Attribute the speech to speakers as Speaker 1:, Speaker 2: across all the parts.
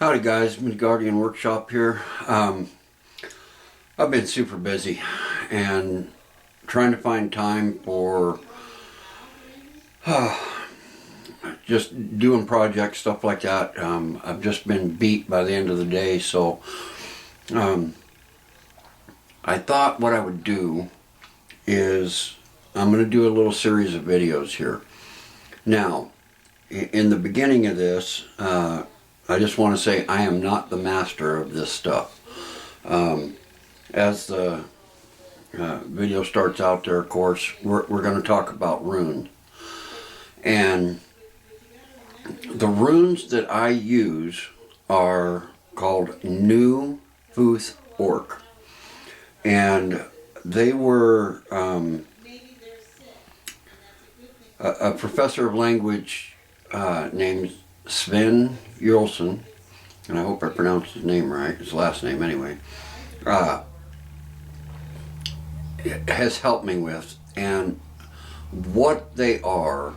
Speaker 1: Howdy guys, Midgardian Workshop here. I've been super busy and trying to find time for just doing projects, stuff like that. I've just been beat by the end of the day, so I thought what I would do is I'm going to do a little series of videos here. Now, in the beginning of this, I just want to say I am not the master of this stuff. As the video starts out there, of course, we're going to talk about runes. And the runes that I use are called New Futhork. And they were a professor of language named Sven Yulson, and I hope I pronounced his name right, his last name anyway, has helped me with. And what they are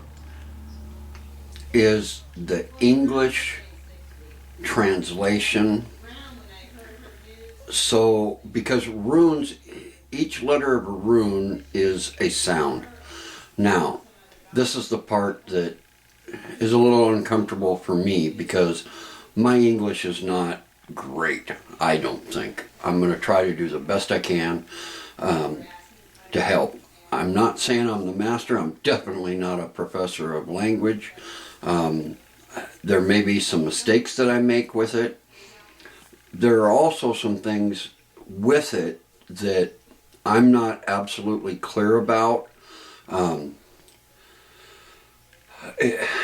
Speaker 1: is the English translation. So, because runes, each letter of a rune is a sound. Now, this is the part that is a little uncomfortable for me because my English is not great, I don't think. I'm going to try to do the best I can to help. I'm not saying I'm the master. I'm definitely not a professor of language. There may be some mistakes that I make with it. There are also some things with it that I'm not absolutely clear about.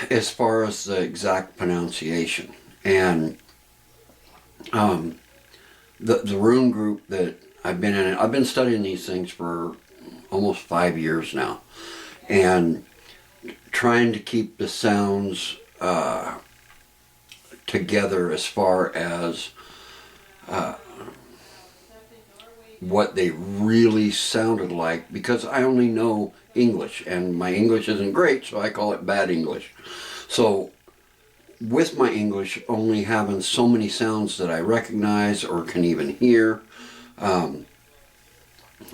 Speaker 1: As far as the exact pronunciation. And the rune group that I've been in, I've been studying these things for almost 5 years now, and trying to keep the sounds together as far as what they really sounded like, because I only know English, and my English isn't great, so I call it bad English. So with my English only having so many sounds that I recognize or can even hear,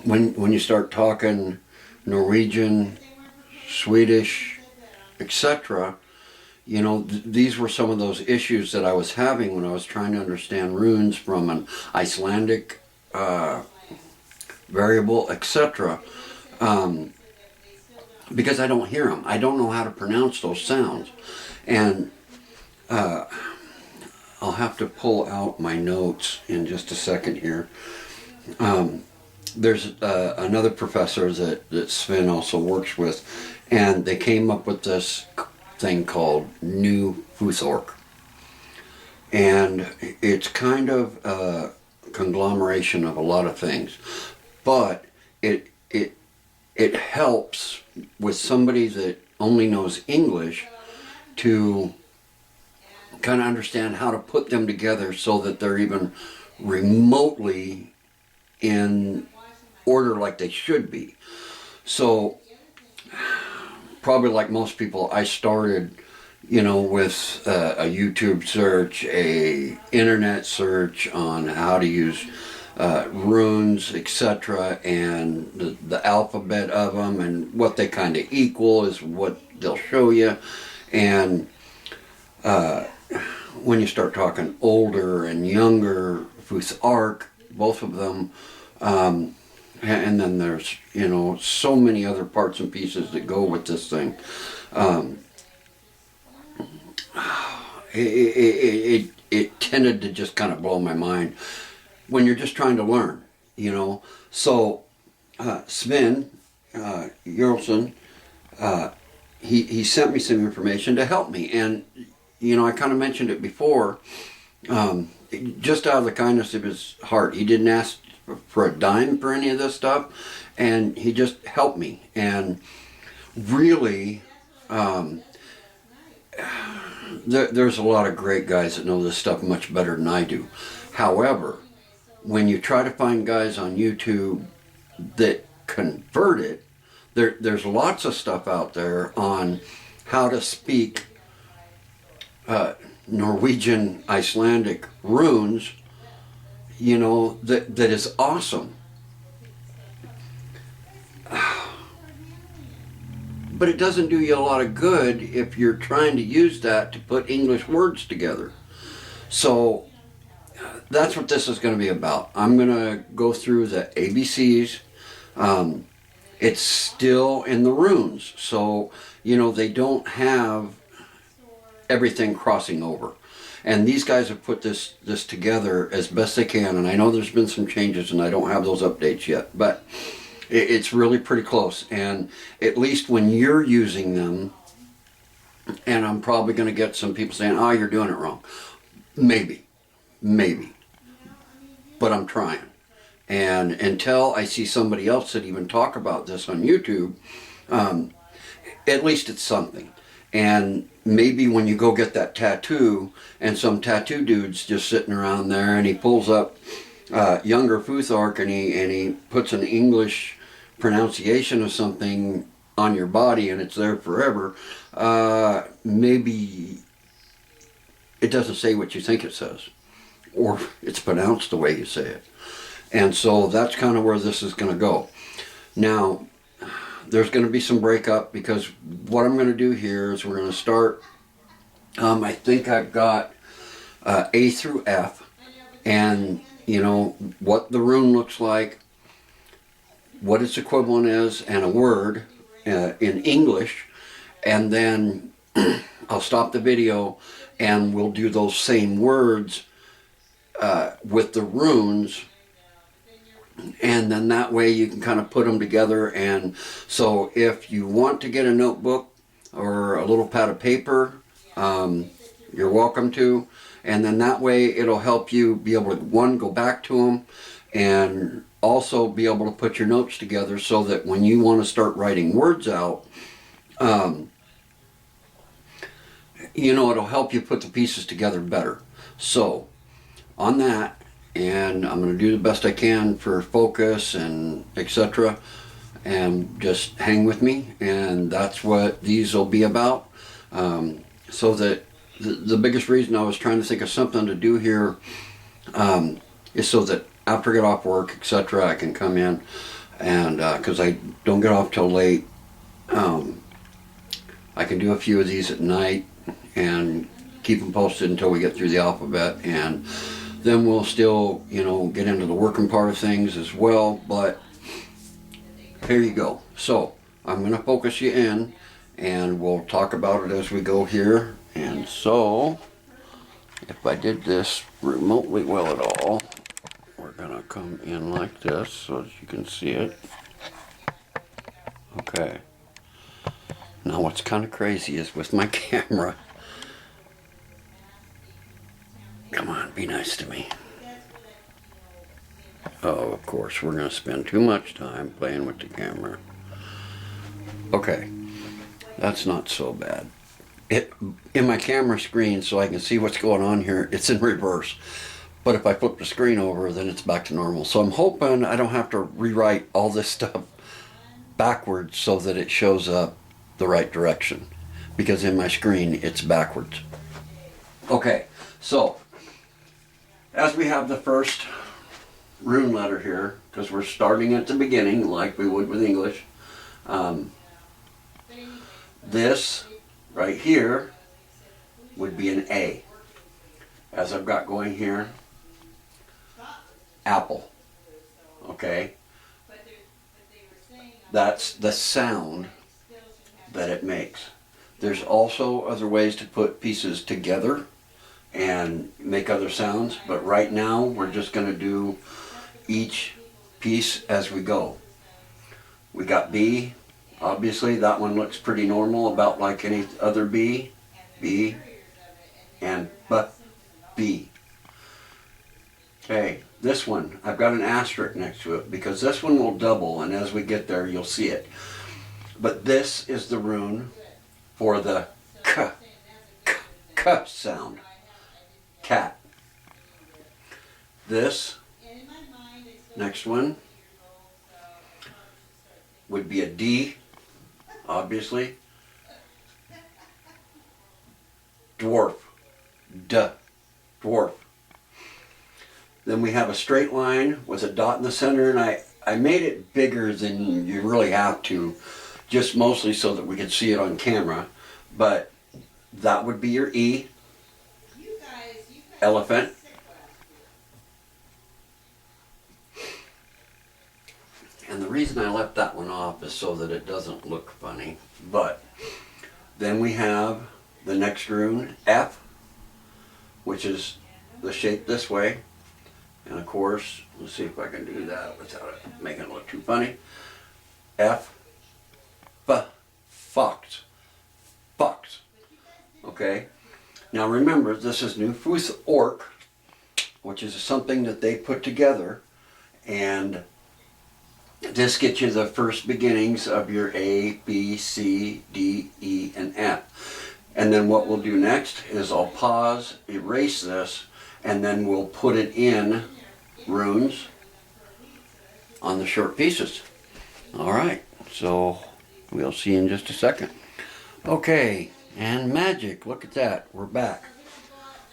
Speaker 1: when you start talking Norwegian, Swedish, etc., you know, these were some of those issues that I was having when I was trying to understand runes from an Icelandic variable, etc. Because I don't hear them. I don't know how to pronounce those sounds. And I'll have to pull out my notes in just a second here. There's another professor that Sven also works with, and they came up with this thing called New Futhork. And it's kind of a conglomeration of a lot of things. But it helps with somebody that only knows English to kind of understand how to put them together so that they're even remotely in order like they should be. So, probably like most people, I started, you know, with a YouTube search, a internet search on how to use runes, etc., and the alphabet of them, and what they kind of equal is what they'll show you. And when you start talking older and younger, Futhork, both of them, and then there's, you know, so many other parts and pieces that go with this thing. It tended to just kind of blow my mind when you're just trying to learn, you know. So Sven Yulson, he sent me some information to help me, and you know, I kind of mentioned it before, just out of the kindness of his heart. He didn't ask for a dime for any of this stuff, and he just helped me. And really, there's a lot of great guys that know this stuff much better than I do. However, when you try to find guys on YouTube that convert it, there's lots of stuff out there on how to speak Norwegian, Icelandic runes, you know, that is awesome. But it doesn't do you a lot of good if you're trying to use that to put English words together. So that's what this is going to be about. I'm going to go through the ABCs. It's still in the runes, so you know they don't have everything crossing over. And these guys have put this together as best they can, and I know there's been some changes and I don't have those updates yet, but it's really pretty close. And at least when you're using them, and I'm probably going to get some people saying, oh, you're doing it wrong. Maybe, but I'm trying. And until I see somebody else that even talk about this on YouTube, at least it's something. And maybe when you go get that tattoo, and some tattoo dude's just sitting around there, and he pulls up younger Futhork, and he puts an English pronunciation of something on your body, and it's there forever. Maybe it doesn't say what you think it says, or it's pronounced the way you say it. And so that's kind of where this is going to go. Now, there's going to be some breakup, because what I'm going to do here is we're going to start, I think I've got A through F, and you know what the rune looks like, what its equivalent is, and a word in English, and then I'll stop the video and we'll do those same words with the runes. And then that way you can kind of put them together. And so if you want to get a notebook or a little pad of paper, you're welcome to. And then that way it'll help you be able to, one, go back to them, and also be able to put your notes together so that when you want to start writing words out, you know, it'll help you put the pieces together better. So on that, and I'm going to do the best I can for focus and etc. And just hang with me, and that's what these will be about. So that the biggest reason I was trying to think of something to do here is so that after I get off work, etc., I can come in, and because I don't get off till late, I can do a few of these at night and keep them posted until we get through the alphabet, and then we'll still, you know, get into the working part of things as well. But here you go. So I'm going to focus you in, and we'll talk about it as we go here. And so if I did this remotely well at all, we're going to come in like this so that you can see it. Okay. Now what's kind of crazy is with my camera, come on, be nice to me. Oh, of course, we're going to spend too much time playing with the camera. Okay, that's not so bad. In my camera screen, so I can see what's going on here, it's in reverse. But if I flip the screen over, then it's back to normal. So I'm hoping I don't have to rewrite all this stuff backwards so that it shows up the right direction. Because in my screen, it's backwards. Okay, so as we have the first rune letter here, because we're starting at the beginning like we would with English, this right here would be an A. As I've got going here, apple. Okay? That's the sound that it makes. There's also other ways to put pieces together and make other sounds, but right now we're just going to do each piece as we go. We got B. Obviously that one looks pretty normal, about like any other B. B and B. Okay, this one, I've got an asterisk next to it because this one will double, and as we get there you'll see it. But this is the rune for the k sound. Cat. This next one would be a D, obviously. Dwarf. D, dwarf. Then we have a straight line with a dot in the center, and I made it bigger than you really have to, just mostly so that we could see it on camera. But that would be your E, elephant. And the reason I left that one off is so that it doesn't look funny. But then we have the next rune, F, which is the shape this way. And of course, let's see if I can do that without it making it look too funny. F, F, fucked, fucked. Okay. Now remember, this is New Futhork, which is something that they put together, and this gets you the first beginnings of your A, B, C, D, E, and F. And then what we'll do next is I'll pause, erase this, and then we'll put it in runes on the short pieces. Alright, so we'll see you in just a second. Okay, and magic, look at that, we're back.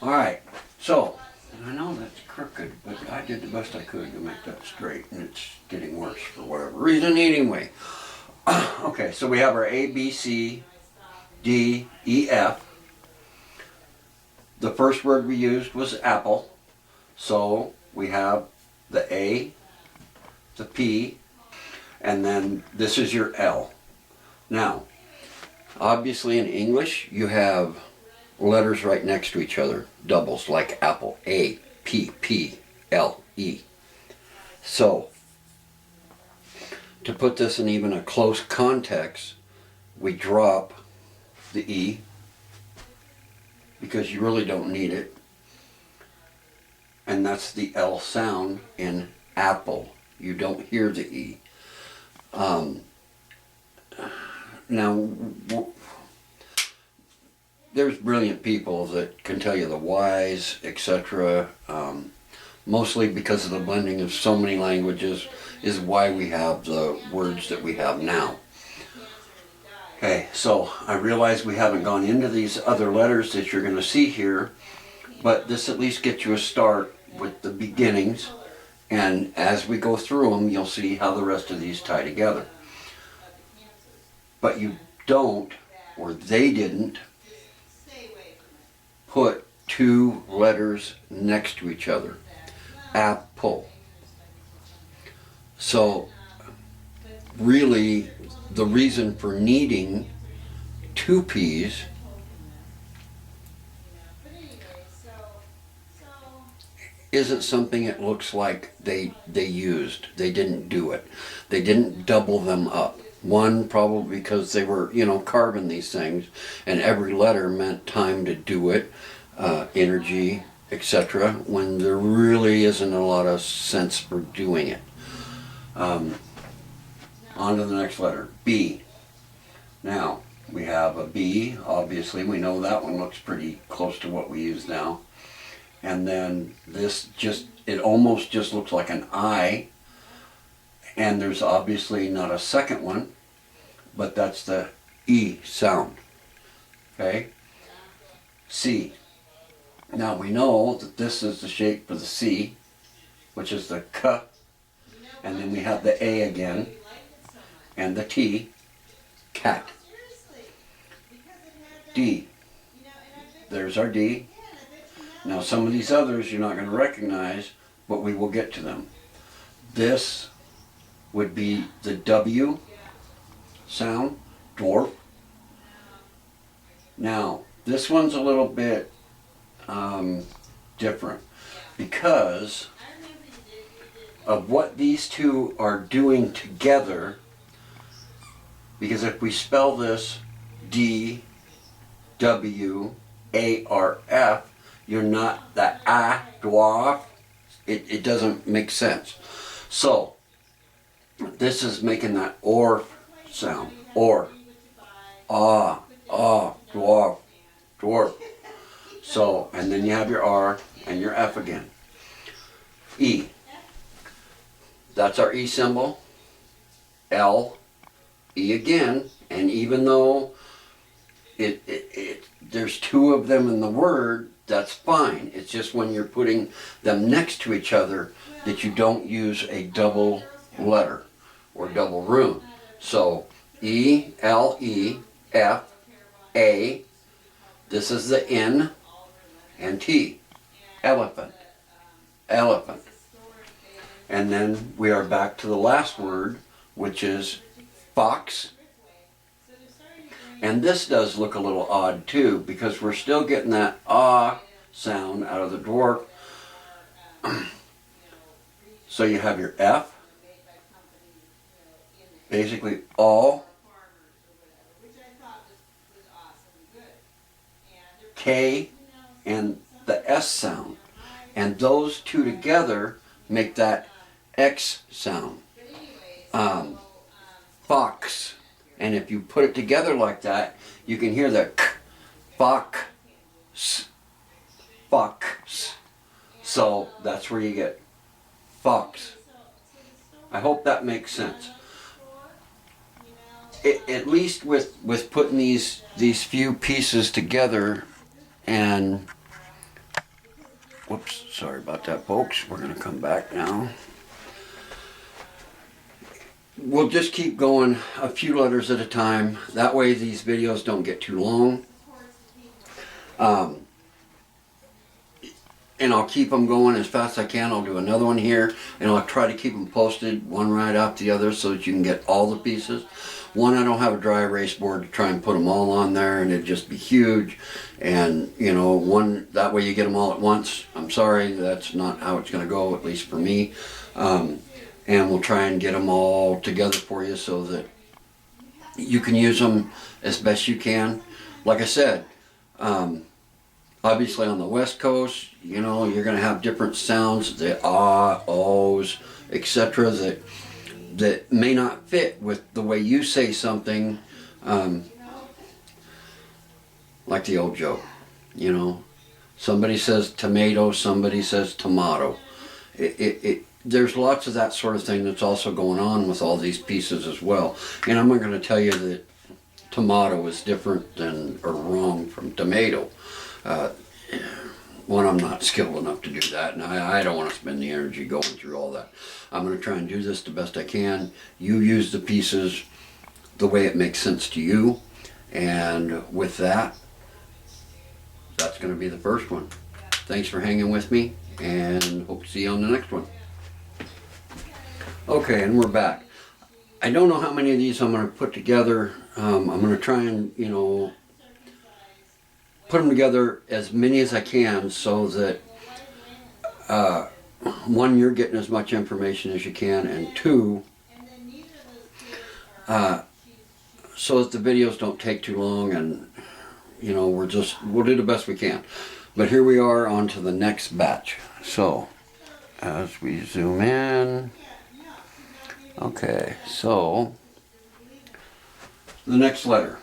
Speaker 1: Alright, so, I know that's crooked, but I did the best I could to make that straight, and it's getting worse for whatever reason anyway. Okay, so we have our A, B, C, D, E, F. The first word we used was apple, so we have the A, the P, and then this is your L. Now, obviously in English, you have letters right next to each other, doubles like apple, A, P, P, L, E. So, to put this in even a close context, we drop the E, because you really don't need it. And that's the L sound in apple. You don't hear the E. Now, there's brilliant people that can tell you the Y's, etc. Mostly because of the blending of so many languages is why we have the words that we have now. Okay, so I realize we haven't gone into these other letters that you're going to see here, but this at least gets you a start with the beginnings, and as we go through them, you'll see how the rest of these tie together. But you don't, or they didn't, put two letters next to each other. Apple. So, really, the reason for needing two P's isn't something it looks like they used. They didn't do it. They didn't double them up. One, probably because they were, carving these things, and every letter meant time to do it, energy, etc., when there really isn't a lot of sense for doing it. On to the next letter, B. Now, we have a B, obviously, we know that one looks pretty close to what we use now. And then this it almost just looks like an I, and there's obviously not a second one, but that's the E sound. Okay? C. Now we know that this is the shape for the C, which is the K, and then we have the A again, and the T, cat. D. There's our D. Now some of these others you're not going to recognize, but we will get to them. This would be the W sound, dwarf. Now, this one's a little bit different because of what these two are doing together. Because if we spell this D, W, A, R, F, you're not that dwarf. It doesn't make sense. So, this is making that or sound. Or. Dwarf. Dwarf. So, and then you have your R and your F again. E. That's our E symbol. L. E again. And even though there's two of them in the word, that's fine. It's just when you're putting them next to each other that you don't use a double letter or double rune. So E, L, E, F, A, this is the N, and T. Elephant. Elephant. And then we are back to the last word, which is fox. And this does look a little odd too, because we're still getting that ah sound out of the dwarf. So you have your F, basically all, K, and the S sound. And those two together make that X sound. Fox. And if you put it together like that, you can hear the k, fox, fox. So that's where you get fox. I hope that makes sense. At least with putting these few pieces together, and whoops, sorry about that, folks. We're going to come back now. We'll just keep going a few letters at a time. That way these videos don't get too long. And I'll keep them going as fast as I can. I'll do another one here, and I'll try to keep them posted one right after the other so that you can get all the pieces. One, I don't have a dry erase board to try and put them all on there, and it'd just be huge. And, you know, one, that way you get them all at once. I'm sorry, that's not how it's going to go, at least for me. And we'll try and get them all together for you so that you can use them as best you can. Like I said, obviously on the West Coast, you know, you're going to have different sounds, the ah, ohs, etc. that may not fit with the way you say something, like the old joke, you know. Somebody says tomato, somebody says tomato. There's lots of that sort of thing that's also going on with all these pieces as well. And I'm not going to tell you that tomato is different than, or wrong from tomato. One, I'm not skilled enough to do that, and I don't want to spend the energy going through all that. I'm going to try and do this the best I can. You use the pieces the way it makes sense to you, and with that, that's going to be the first one. Thanks for hanging with me, and hope to see you on the next one. Okay, and we're back. I don't know how many of these I'm going to put together. I'm going to try and, you know, put them together as many as I can so that one, you're getting as much information as you can, and two, so that the videos don't take too long, and you know, we'll do the best we can. But here we are on to the next batch. So as we zoom in, okay, so the next letter.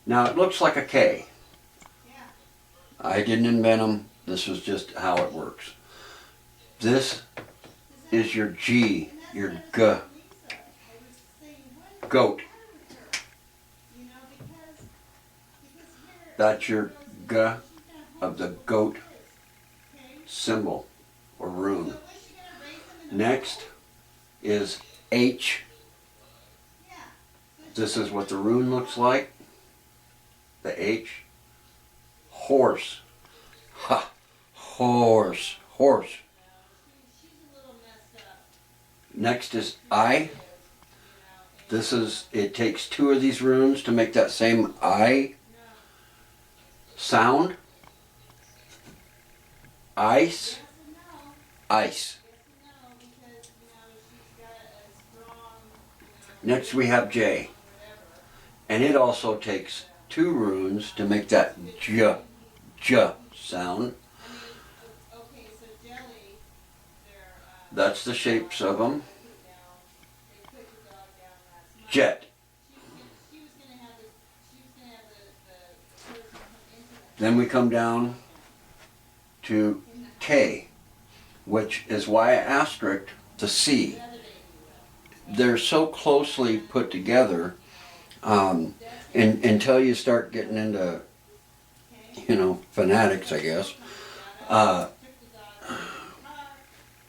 Speaker 1: Now it looks like a K. I didn't invent them. This is just how it works. This is your G, your G. Goat. That's your G of the goat symbol or rune. Next is H. This is what the rune looks like. The H. Horse. Ha. Horse. Horse. Next is I. This is, it takes two of these runes to make that same I sound. Ice. Ice. Next we have J. And it also takes two runes to make that J sound. That's the shapes of them. Jet. Then we come down to K, which is why I asterisked the C. They're so closely put together, and until you start getting into phonetics, I guess.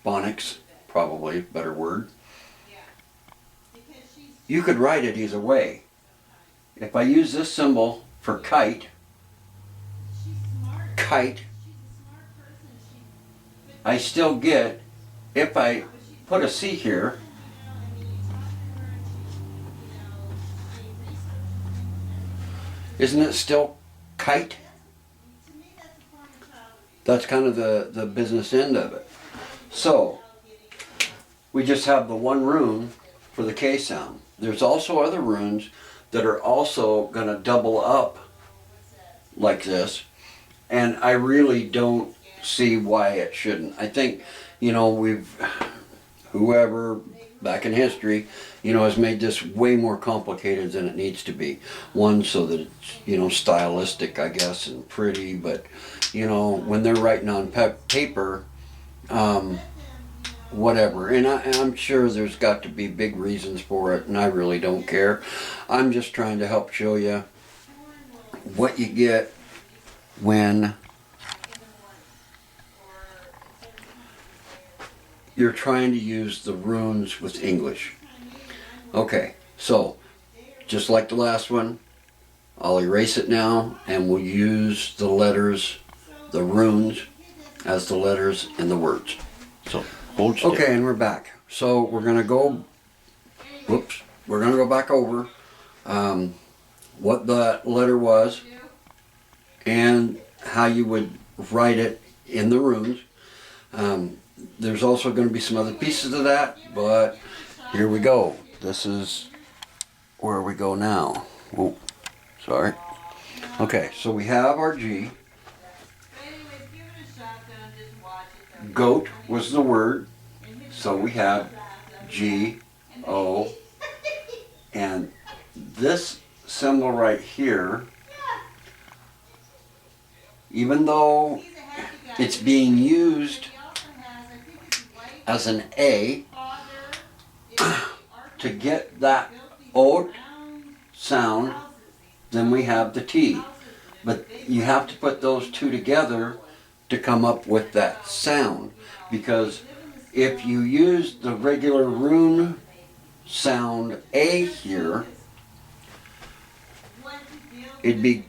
Speaker 1: Phonics, probably a better word. You could write it either way. If I use this symbol for kite, I still get, if I put a C here, isn't it still kite? That's kind of the business end of it. So, we just have the one rune for the K sound. There's also other runes that are also going to double up like this, and I really don't see why it shouldn't. I think, whoever back in history, has made this way more complicated than it needs to be. One, so that it's, stylistic, I guess, and pretty, but, when they're writing on paper, whatever. And I'm sure there's got to be big reasons for it, and I really don't care. I'm just trying to help show you what you get when you're trying to use the runes with English. Okay, so just like the last one, I'll erase it now, and we'll use the letters, the runes, as the letters in the words. So, hold still. Okay, and we're back. So we're gonna go. We're gonna go back over what the letter was and how you would write it in the runes. There's also going to be some other pieces of that, but here we go. This is where we go now. Oh, sorry. Okay, so we have our G. Goat was the word, so we have G, O, and this symbol right here, even though it's being used as an A, to get that O sound, then we have the T. But you have to put those two together to come up with that sound. Because if you use the regular rune sound A here, it'd be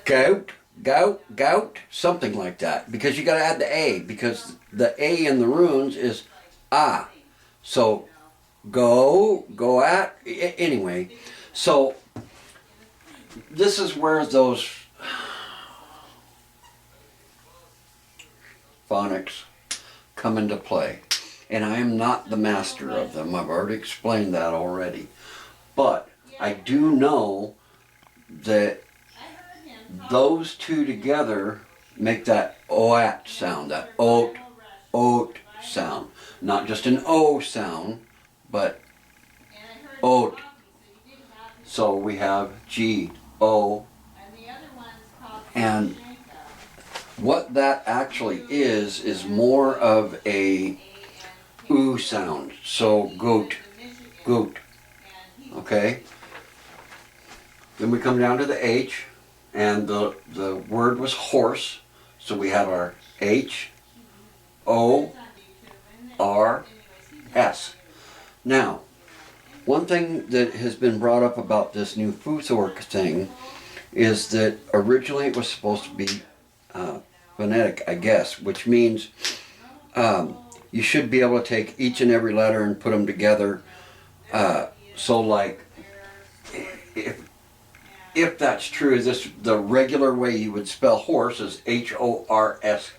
Speaker 1: gout, something like that. Because you got to add the A, because the A in the runes is ah. So go at, anyway. So this is where those phonics come into play. And I am not the master of them. I've already explained that already. But I do know that those two together make that oat sound, that oat sound. Not just an O sound, but oat. So we have G, O, and what that actually is more of a oo sound. So goat, okay? Then we come down to the H, and the word was horse, so we have our H, O, R, S. Now, one thing that has been brought up about this new Futhork thing is that originally it was supposed to be phonetic, I guess, which means you should be able to take each and every letter and put them together. So like, if that's true, the regular way you would spell horse is H-O-R-S-E,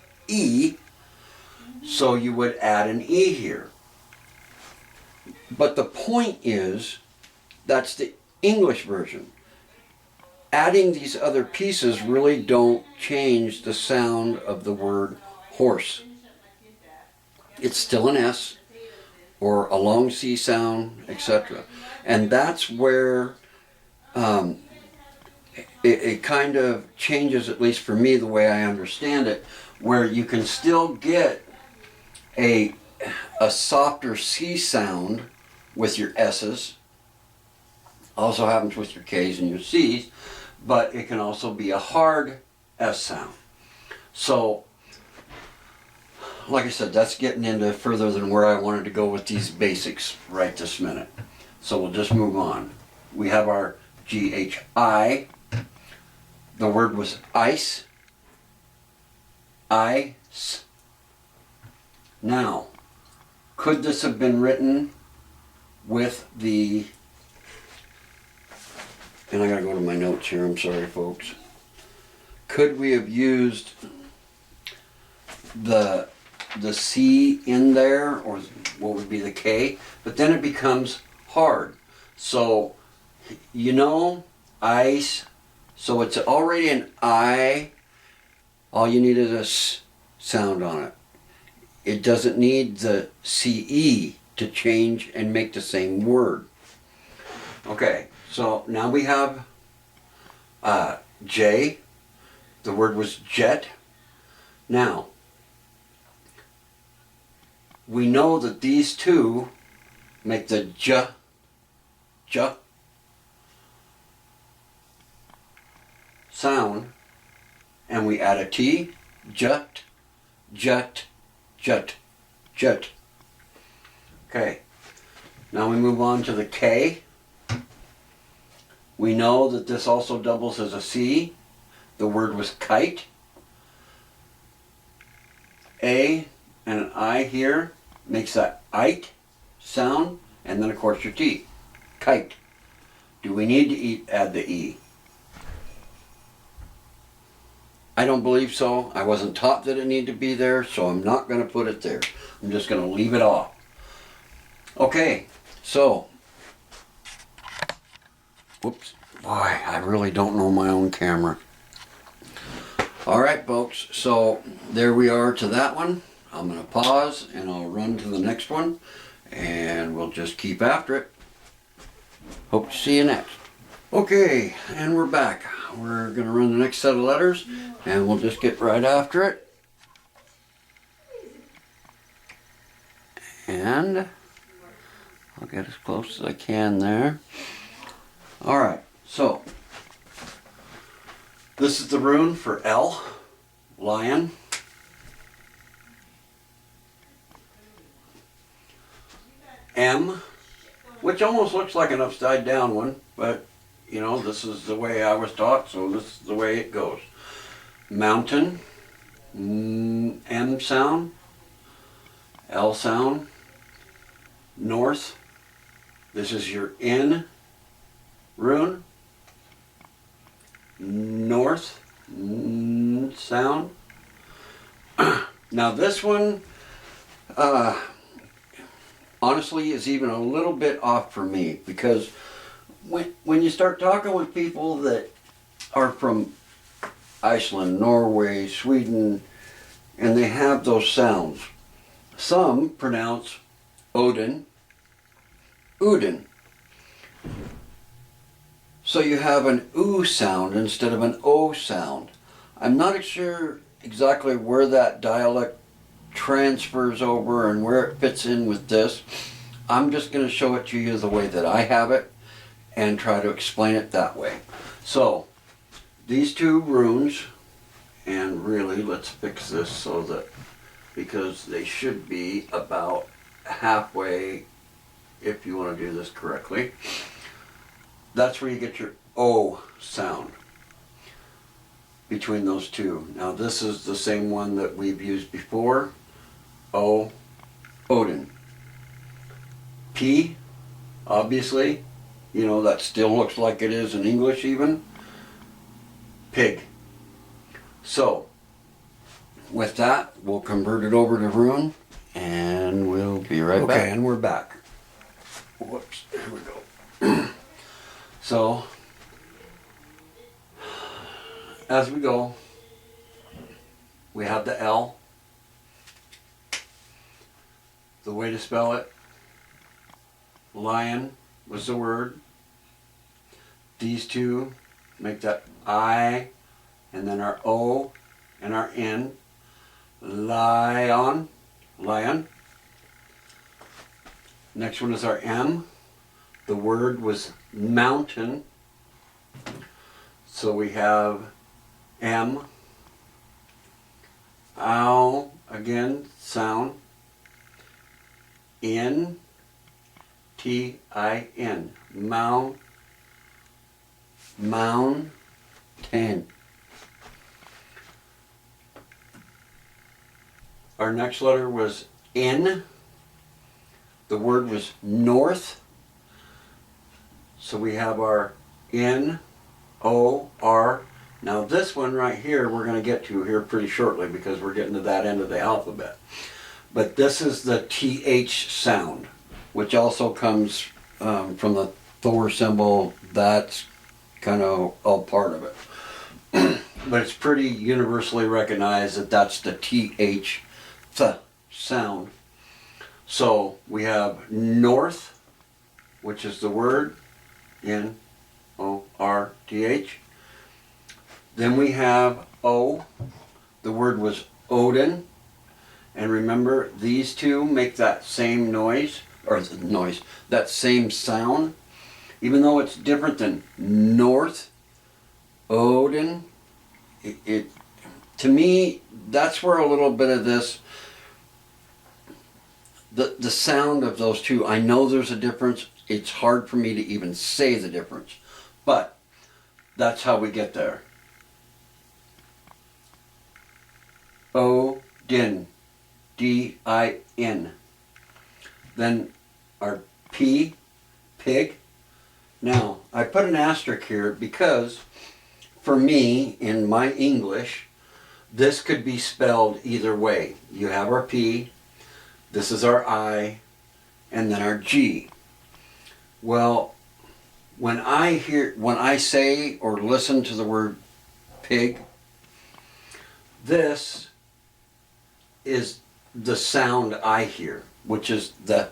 Speaker 1: so you would add an E here. But the point is, that's the English version. Adding these other pieces really don't change the sound of the word horse. It's still an S, or a long C sound, etc. And that's where it kind of changes, at least for me, the way I understand it, where you can still get a softer C sound with your S's. Also happens with your K's and your C's, but it can also be a hard S sound. So, like I said, that's getting into further than where I wanted to go with these basics right this minute. So we'll just move on. We have our GHI. The word was ice. Ice. Now, could this have been written with the, and I gotta go to my notes here, I'm sorry folks. Could we have used the C in there, or what would be the K? But then it becomes hard. So, you know, ice, so it's already an I, all you need is a S sound on it. It doesn't need the CE to change and make the same word. Okay, so now we have J. The word was jet. Now, we know that these two make the J sound, and we add a T, jet, jet, jet, jet. Okay, now we move on to the K. We know that this also doubles as a C. The word was kite. A and an I here makes that ite sound, and then of course your T, kite. Do we need to add the E? I don't believe so. I wasn't taught that it needed to be there, so I'm not going to put it there. I'm just going to leave it off. Okay, so, whoops, boy, I really don't know my own camera. Alright folks, so there we are to that one. I'm going to pause and I'll run to the next one, and we'll just keep after it. Hope to see you next. Okay, and we're back. We're going to run the next set of letters, and we'll just get right after it. And I'll get as close as I can there. Alright, so this is the rune for L, lion. M, which almost looks like an upside down one, but you know, this is the way I was taught, so this is the way it goes. Mountain, M sound, L sound. North, this is your N rune. North, sound. Now this one, honestly, is even a little bit off for me, because when you start talking with people that are from Iceland, Norway, Sweden, and they have those sounds, some pronounce Odin, Udin. So you have an oo sound instead of an o sound. I'm not sure exactly where that dialect transfers over and where it fits in with this. I'm just going to show it to you the way that I have it and try to explain it that way. So these two runes, and really let's fix this so that, because they should be about halfway if you want to do this correctly. That's where you get your O sound between those two. Now this is the same one that we've used before. O, Odin. P, obviously, you know, that still looks like it is in English even. Pig. So, with that, we'll convert it over to rune, and we'll be right back. Okay, and we're back. Whoops, here we go. So, as we go, we have the L. The way to spell it, lion was the word. These two make that I, and then our O and our N. Lion, lion. Next one is our M. The word was mountain. So we have M, ow, again, sound, N, T-I-N, mountain. Our next letter was N. The word was north. So we have our N, O, R. Now this one right here we're going to get to here pretty shortly because we're getting to that end of the alphabet. But this is the TH sound, which also comes from the Thor symbol. That's kind of all part of it. But it's pretty universally recognized that that's the TH sound. So we have north, which is the word, N-O-R-T-H. Then we have O. The word was Odin. And remember, these two make that same noise, that same sound. Even though it's different than north, Odin, to me, that's where a little bit of this, the sound of those two, I know there's a difference. It's hard for me to even say the difference. But that's how we get there. Odin, D-I-N. Then our P, pig. Now, I put an asterisk here because for me, in my English, this could be spelled either way. You have our P, this is our I, and then our G. Well, when I say or listen to the word pig, this is the sound I hear, which is the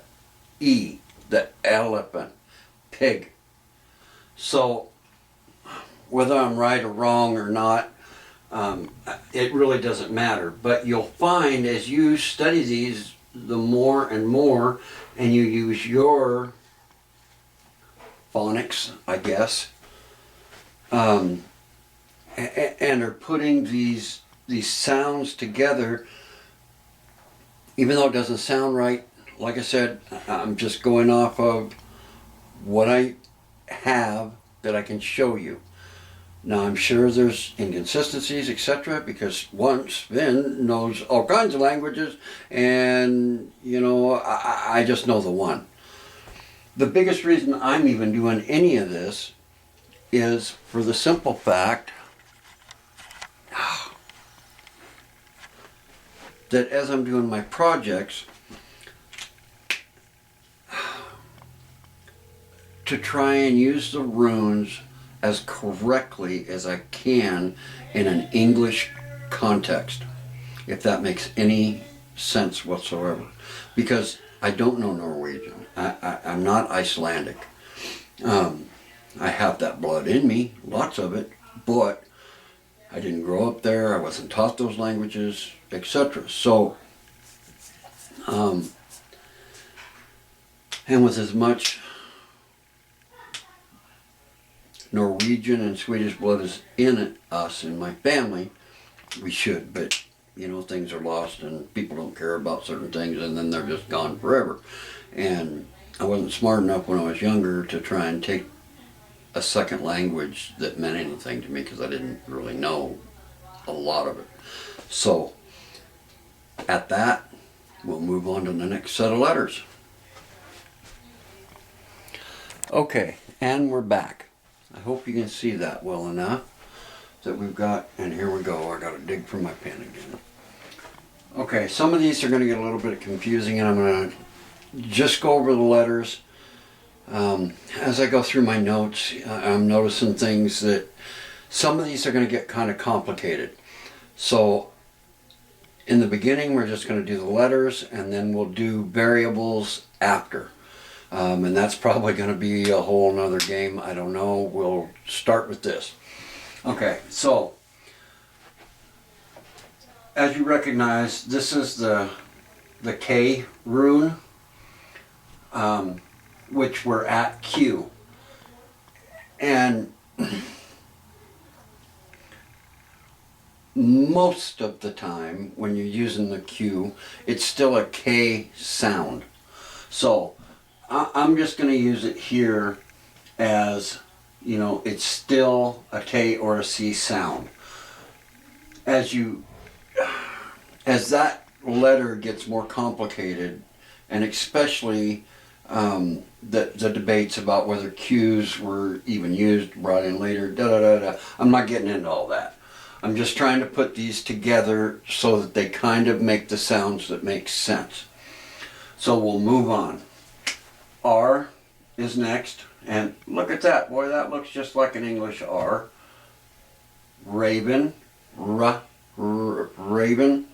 Speaker 1: E, the elephant, pig. So whether I'm right or wrong or not, it really doesn't matter. But you'll find as you study these, the more and more, and you use your phonics, I guess, and are putting these sounds together, even though it doesn't sound right. Like I said, I'm just going off of what I have that I can show you. Now I'm sure there's inconsistencies, etc., because Sven knows all kinds of languages, and I just know the one. The biggest reason I'm even doing any of this is for the simple fact that as I'm doing my projects, to try and use the runes as correctly as I can in an English context, if that makes any sense whatsoever. Because I don't know Norwegian. I'm not Icelandic. I have that blood in me, lots of it, but I didn't grow up there. I wasn't taught those languages, etc. So, and with as much Norwegian and Swedish blood is in us, in my family, we should, but things are lost and people don't care about certain things and then they're just gone forever. And I wasn't smart enough when I was younger to try and take a second language that meant anything to me because I didn't really know a lot of it. So at that, we'll move on to the next set of letters. Okay, and we're back. I hope you can see that well enough that we've got, and here we go. I got to dig for my pen again. Okay, some of these are going to get a little bit confusing, and I'm going to just go over the letters. As I go through my notes, I'm noticing things that some of these are going to get kind of complicated. So in the beginning, we're just going to do the letters, and then we'll do variables after. And that's probably going to be a whole nother game. I don't know. We'll start with this. Okay, so as you recognize, this is the K rune, which we're at Q. And most of the time when you're using the Q, it's still a K sound. So I'm just going to use it here as, you know, it's still a K or a C sound. As that letter gets more complicated, and especially the debates about whether Q's were even used, brought in later, I'm not getting into all that. I'm just trying to put these together so that they kind of make the sounds that make sense. So we'll move on. R is next, and look at that. Boy, that looks just like an English R. Raven, raven.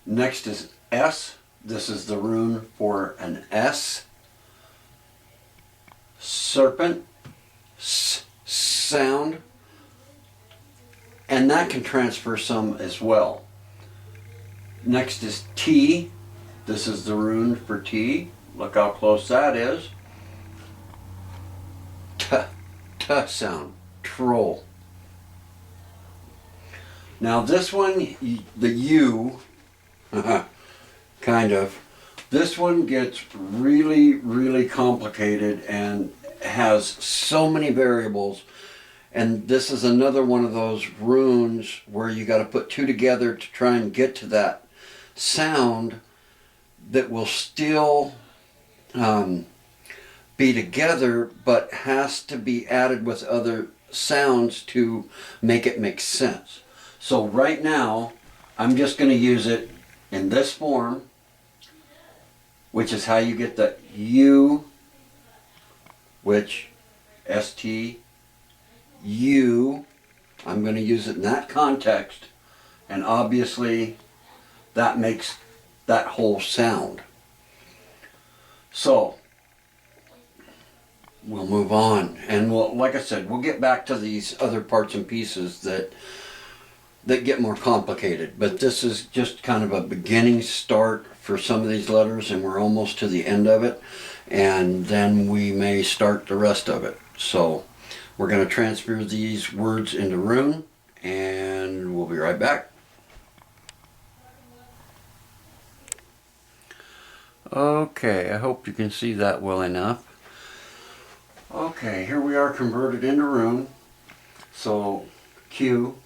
Speaker 1: Next is S. This is the rune for an S. Serpent, sound. And that can transfer some as well. Next is T. This is the rune for T. Look how close that is. T sound, troll. Now this one, the U, kind of, this one gets really, really complicated and has so many variables. And this is another one of those runes where you got to put two together to try and get to that sound that will still be together, but has to be added with other sounds to make it make sense. So right now, I'm just going to use it in this form, which is how you get the U, which ST, U. I'm going to use it in that context, and obviously that makes that whole sound. So we'll move on, and we'll, like I said, we'll get back to these other parts and pieces that get more complicated, but this is just kind of a beginning start for some of these letters, and we're almost to the end of it, and then we may start the rest of it. So we're going to transfer these words into rune, and we'll be right back. Okay, I hope you can see that well enough. Okay, here we are converted into rune. So Q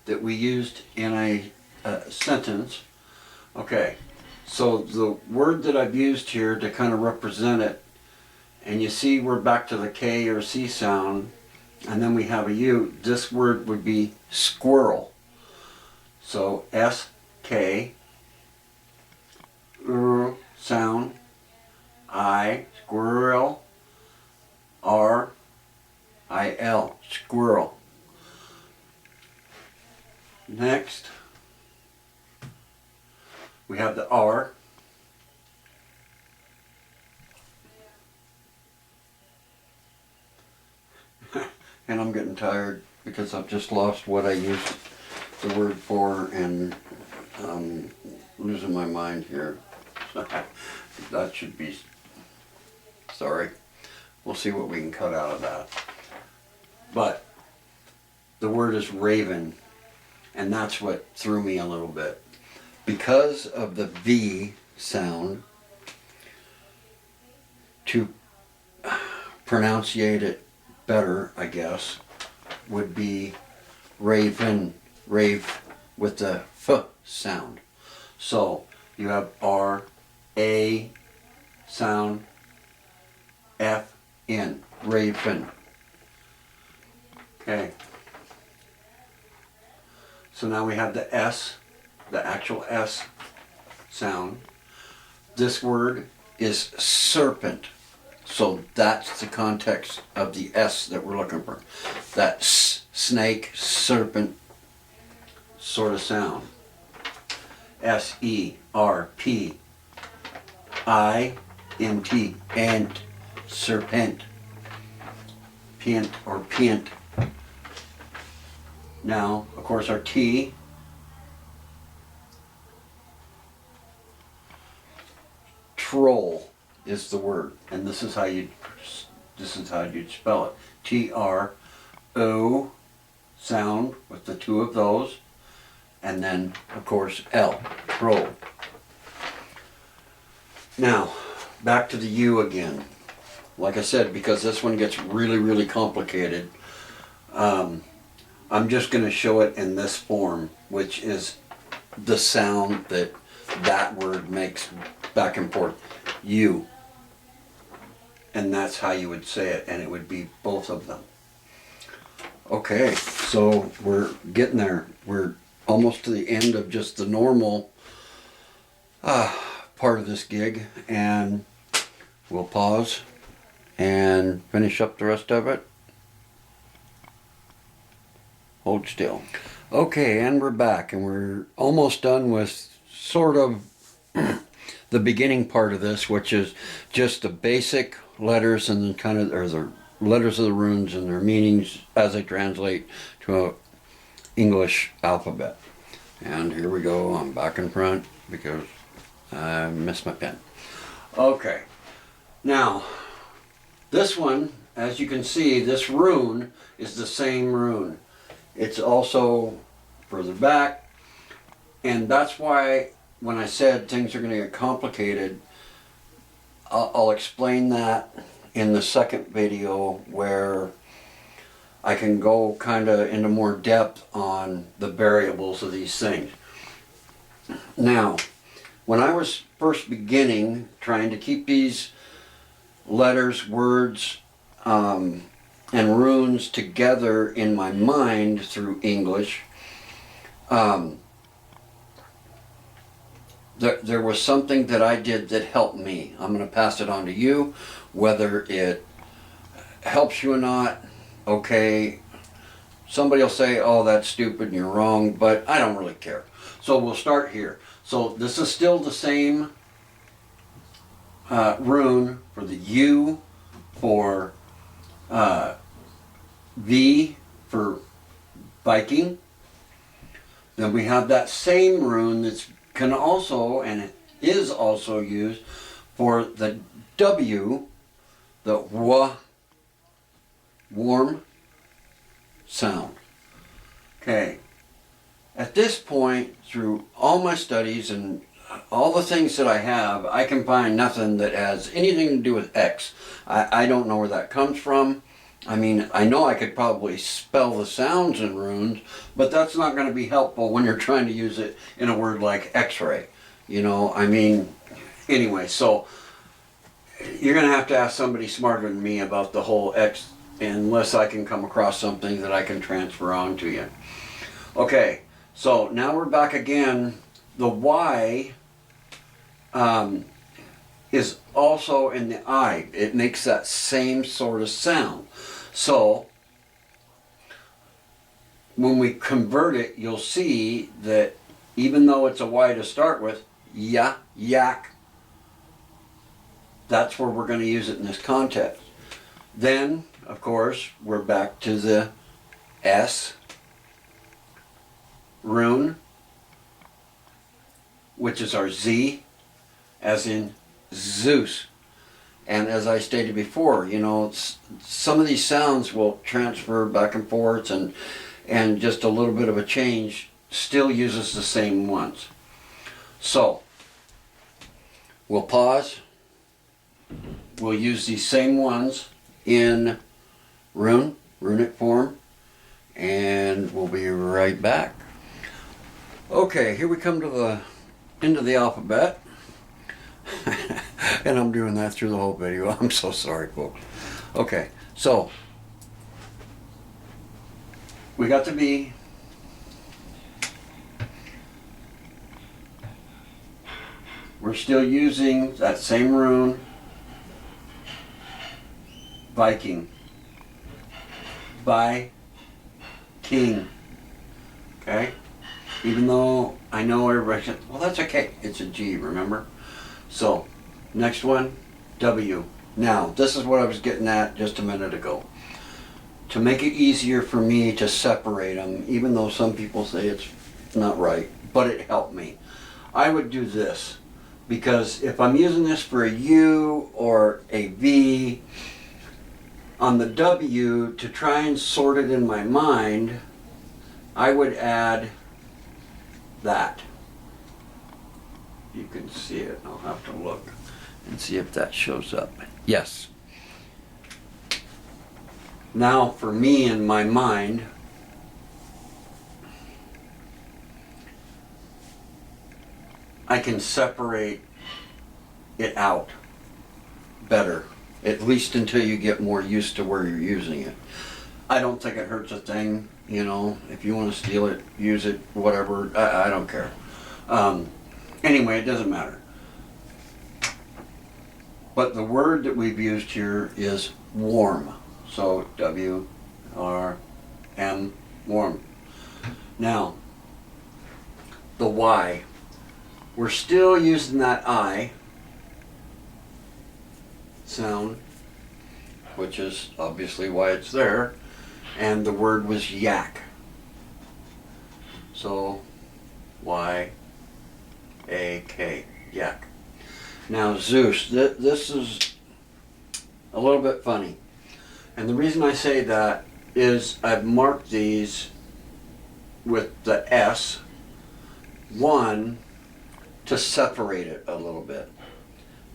Speaker 1: that we used in a sentence. Okay, so the word that I've used here to kind of represent it, and you see we're back to the K or C sound, and then we have a U. This word would be squirrel. So S-K, sound, I, squirrel, R-I-L, squirrel. Next, we have the R. And I'm getting tired because I've just lost what I used the word for, and I'm losing my mind here. That should be, sorry. We'll see what we can cut out of that. But the word is raven, and that's what threw me a little bit. Because of the V sound, to pronunciate it better, I guess, would be raven, rave with the F sound. So you have R, A sound, F, N, raven. Okay. So now we have the S, the actual S sound. This word is serpent. So that's the context of the S that we're looking for. That snake, serpent sort of sound. S-E-R-P-I-N-T, ant, serpent, pint or pint. Now, of course, our T, troll is the word, and this is how you'd spell it. T-R-O, sound with the two of those, and then of course L, roll. Now, back to the U again. Like I said, because this one gets really complicated, I'm just going to show it in this form, which is the sound that that word makes back and forth. U. And that's how you would say it, and it would be both of them. Okay, so we're getting there. We're almost to the end of just the normal part of this gig, and we'll pause and finish up the rest of it. Hold still. Okay, and we're back, and we're almost done with sort of the beginning part of this, which is just the basic letters and then kind of, or the letters of the runes and their meanings as they translate to an English alphabet. And here we go. I'm back in front because I missed my pen. Okay. Now, this one, as you can see, this rune is the same rune. It's also further back, and that's why when I said things are going to get complicated, I'll explain that in the second video where I can go kind of into more depth on the variables of these things. Now, when I was first beginning trying to keep these letters, words, and runes together in my mind through English, there was something that I did that helped me. I'm going to pass it on to you. Whether it helps you or not, okay, somebody will say, oh, that's stupid and you're wrong, but I don't really care. So we'll start here. So this is still the same rune for the U, for V for Viking. Then we have that same rune that can also, and it is also used for the W, the W, warm sound. Okay. At this point, through all my studies and all the things that I have, I can find nothing that has anything to do with X. I don't know where that comes from. I mean, I know I could probably spell the sounds in runes, but that's not going to be helpful when you're trying to use it in a word like X-ray. You know, I mean, anyway, so you're going to have to ask somebody smarter than me about the whole X, unless I can come across something that I can transfer on to you. Okay, so now we're back again. The Y is also in the I. It makes that same sort of sound. So when we convert it, you'll see that even though it's a Y to start with, ya, yak, that's where we're going to use it in this context. Then, of course, we're back to the S rune, which is our Z, as in Zeus. And as I stated before, you know, some of these sounds will transfer back and forth, and just a little bit of a change still uses the same ones. So, we'll pause. We'll use these same ones in runic form, and we'll be right back. Okay, here we come to the end of the alphabet. And I'm doing that through the whole video. I'm so sorry, folks. Okay, so we got the B. We're still using that same rune, Viking, by King. Okay? Even though I know everybody said, well, that's okay. It's a G, remember? So, next one, W. Now, this is what I was getting at just a minute ago. To make it easier for me to separate them, even though some people say it's not right, but it helped me. I would do this, because if I'm using this for a U or a V, on the W, to try and sort it in my mind, I would add that. You can see it. I'll have to look and see if that shows up. Yes. Now, for me in my mind, I can separate it out better, at least until you get more used to where you're using it. I don't think it hurts a thing, you know. If you want to steal it, use it, whatever. I don't care. Anyway, it doesn't matter. But the word that we've used here is warm. So W-R-M, warm. Now, the Y. We're still using that I sound, which is obviously why it's there. And the word was yak. So, Y-A-K, yak. Now Zeus, this is a little bit funny. And the reason I say that is I've marked these with the S, one, to separate it a little bit.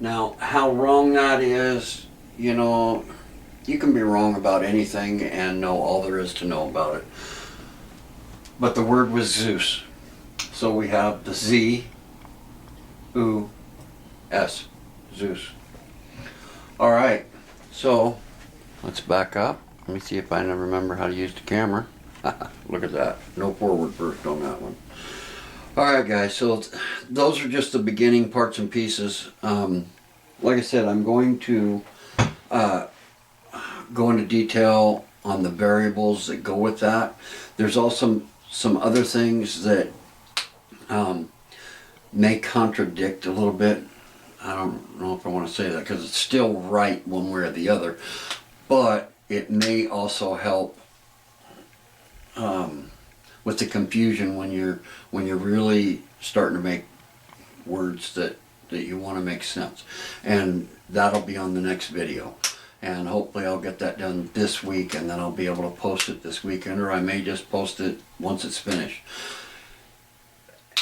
Speaker 1: Now, how wrong that is, you know, you can be wrong about anything and know all there is to know about it. But the word was Zeus. So we have the Z, U, S, Zeus. All right, so let's back up. Let me see if I remember how to use the camera. Look at that. No forward burst on that one. Alright guys, so those are just the beginning parts and pieces. Like I said, I'm going to go into detail on the variables that go with that. There's also some other things that may contradict a little bit. I don't know if I want to say that because it's still right one way or the other, but it may also help with the confusion when you're really starting to make words that you want to make sense. And that'll be on the next video. And hopefully I'll get that done this week, and then I'll be able to post it this weekend, or I may just post it once it's finished.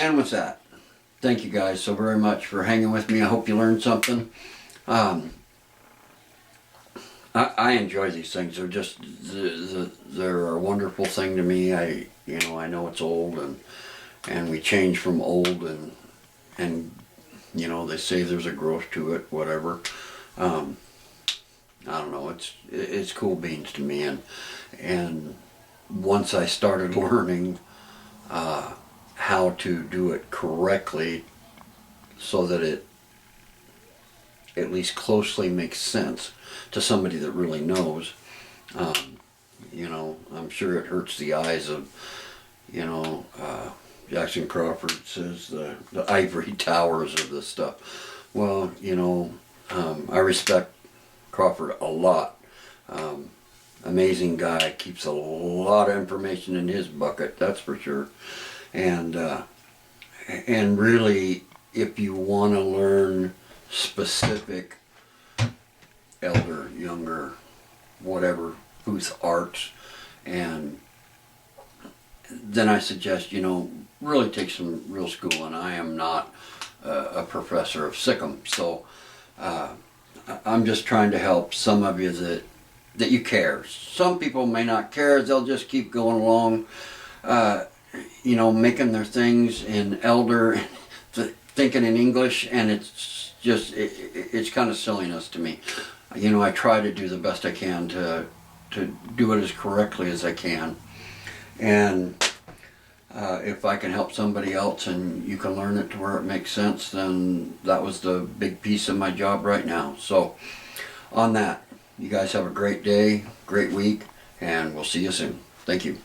Speaker 1: And with that, thank you guys so very much for hanging with me. I hope you learned something. I enjoy these things. They're just, they're a wonderful thing to me. I know it's old, and we change from old, and you know, they say there's a growth to it, whatever. I don't know, it's cool beans to me, and once I started learning how to do it correctly so that it at least closely makes sense to somebody that really knows, you know, I'm sure it hurts the eyes of, you know, Jackson Crawford says the ivory towers of this stuff. Well, you know, I respect Crawford a lot. Amazing guy, keeps a lot of information in his bucket, that's for sure. And really, if you want to learn specific elder, younger, whatever, Futhorks, and then I suggest, you know, really take some real school. And I am not a professor of Sikkim, so I'm just trying to help some of you that you care. Some people may not care, they'll just keep going along, you know, making their things in elder, thinking in English, and it's just, it's kind of silliness to me. You know, I try to do the best I can to do it as correctly as I can. And if I can help somebody else and you can learn it to where it makes sense, then that was the big piece of my job right now. So on that, you guys have a great day, great week, and we'll see you soon. Thank you.